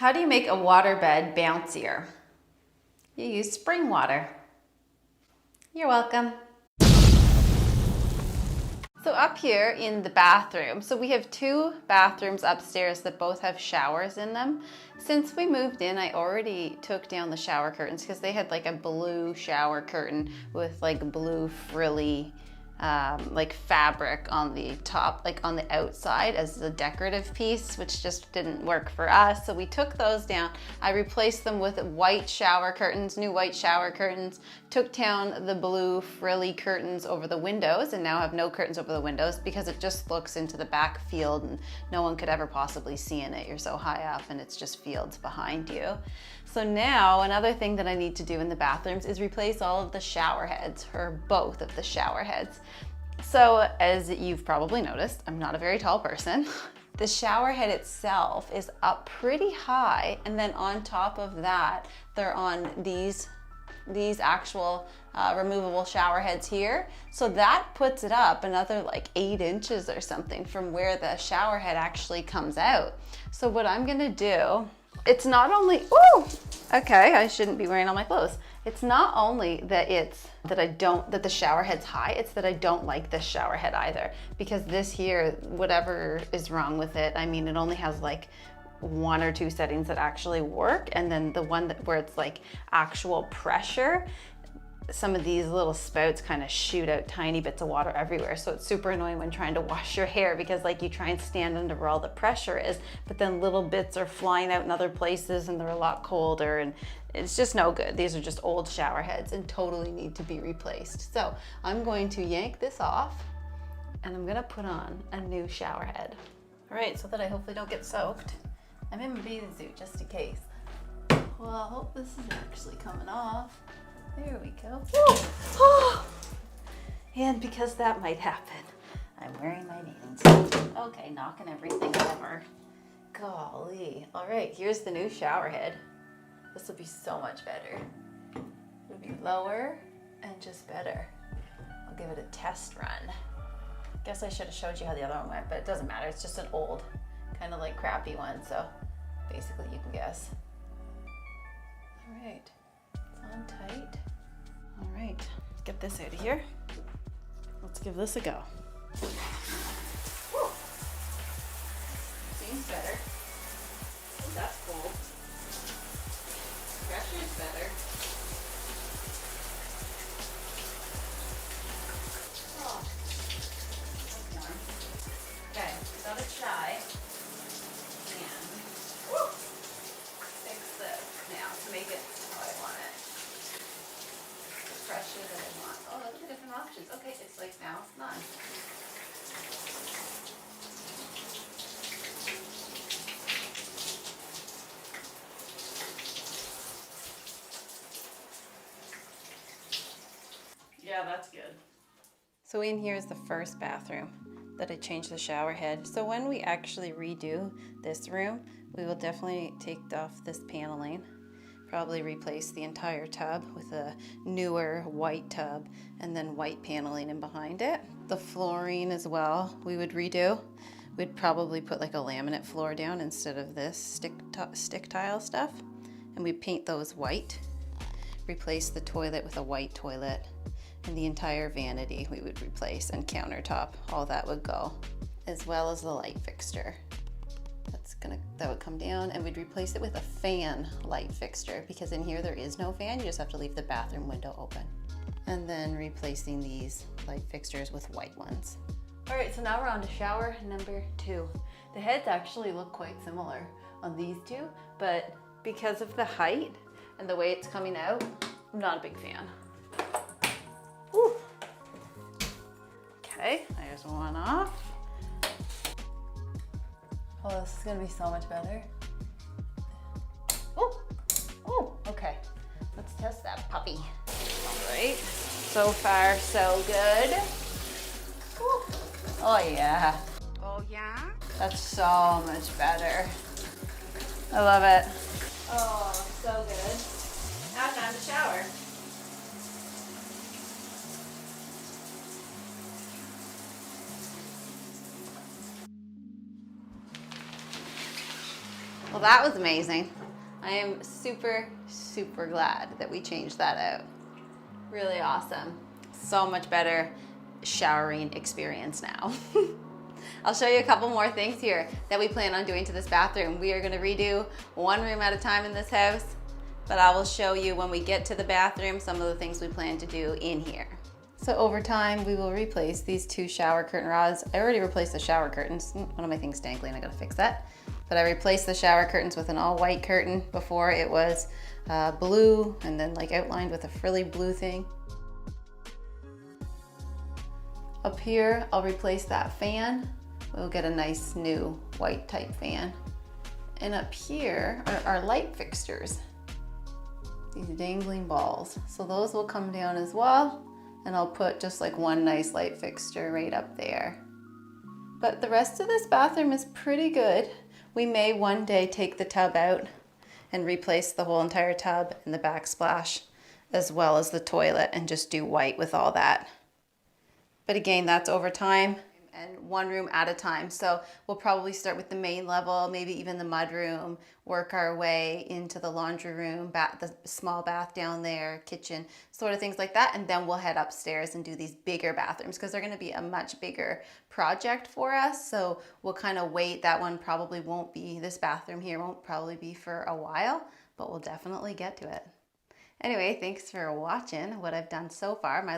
How do you make a waterbed bouncier? You use spring water. You're welcome. So up here in the bathroom, so we have two bathrooms upstairs that both have showers in them. Since we moved in, I already took down the shower curtains because they had like a blue shower curtain with like blue frilly like fabric on the top, like on the outside as a decorative piece, which just didn't work for us. So we took those down. I replaced them with white shower curtains, new white shower curtains, took down the blue frilly curtains over the windows, and now have no curtains over the windows because it just looks into the back field and no one could ever possibly see in it. You're so high up and it's just fields behind you. So now another thing that I need to do in the bathrooms is replace all of the shower heads, or both of the shower heads. So as you've probably noticed, I'm not a very tall person. The shower head itself is up pretty high, and then on top of that, they're on these actual removable shower heads here. So that puts it up another like 8 inches or something from where the shower head actually comes out. So what I'm gonna do, it's not only, ooh, okay, I shouldn't be wearing all my clothes. It's not only that that the shower head's high, it's that I don't like this shower head either, because this here, whatever is wrong with it, I mean, it only has like 1 or 2 settings that actually work, and then the one where it's like actual pressure, some of these little spouts kind of shoot out tiny bits of water everywhere. So it's super annoying when trying to wash your hair, because like you try and stand under where all the pressure is, but then little bits are flying out in other places and they're a lot colder, and it's just no good. These are just old shower heads and totally need to be replaced. So I'm going to yank this off and I'm gonna put on a new shower head. All right, so that I hopefully don't get soaked. I'm in my bathing suit just in case. Well, I hope this is actually coming off. There we go. Oh. And because that might happen, I'm wearing my bathing suit. Okay, knocking everything over. Golly. All right, here's the new shower head. This will be so much better. It'll be lower and just better. I'll give it a test run. Guess I should have showed you how the other one went, but it doesn't matter. It's just an old, kind of like crappy one, so basically you can guess. All right. On tight. All right, let's get this out of here. Let's give this a go. Woo. Seems better. Ooh, that's cool. Pressure's better. Oh, that's warm. Okay, got to try and fix this now to make it how I want it. The pressure that I want. Oh, look at the different options. Okay, it's like now it's none. Yeah, that's good. So in here is the first bathroom that I changed the shower head. So when we actually redo this room, we will definitely take off this paneling, probably replace the entire tub with a newer white tub and then white paneling in behind it. The flooring as well, we would redo. We'd probably put like a laminate floor down instead of this stick tile stuff, and we paint those white. Replace the toilet with a white toilet, and the entire vanity we would replace, and countertop, all that would go, as well as the light fixture. That would come down, and we'd replace it with a fan light fixture, because in here there is no fan, you just have to leave the bathroom window open. And then replacing these light fixtures with white ones. All right, so now we're on to shower number 2. The heads actually look quite similar on these two, but because of the height and the way it's coming out, I'm not a big fan. Whew. Okay, there's one off. Oh, this is gonna be so much better. Oh, oh, okay. Let's test that puppy. All right, so far so good. Ooh. Oh yeah. Oh yeah? That's so much better. I love it. Oh, so good. Now time to shower. Well, that was amazing. I am super, super glad that we changed that out. Really awesome. So much better showering experience now. I'll show you a couple more things here that we plan on doing to this bathroom. We are gonna redo one room at a time in this house, but I will show you when we get to the bathroom some of the things we plan to do in here. So over time, we will replace these 2 shower curtain rods. I already replaced the shower curtains. One of my things dangling, I gotta fix that. But I replaced the shower curtains with an all white curtain. Before it was blue and then like outlined with a frilly blue thing. Up here, I'll replace that fan. We'll get a nice new white type fan. And up here are our light fixtures. These dangling balls. So those will come down as well. And I'll put just like one nice light fixture right up there. But the rest of this bathroom is pretty good. We may one day take the tub out and replace the whole entire tub and the backsplash, as well as the toilet, and just do white with all that. But again, that's over time and one room at a time. So we'll probably start with the main level, maybe even the mud room, work our way into the laundry room, the small bath down there, kitchen, sort of things like that. And then we'll head upstairs and do these bigger bathrooms because they're gonna be a much bigger project for us. So we'll kind of wait. That one probably won't be, this bathroom here won't probably be for a while, but we'll definitely get to it. Anyway, thanks for watching what I've done so far. My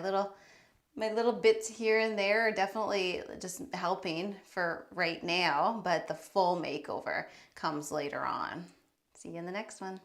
little bits here and there are definitely just helping for right now, but the full makeover comes later on. See you in the next one.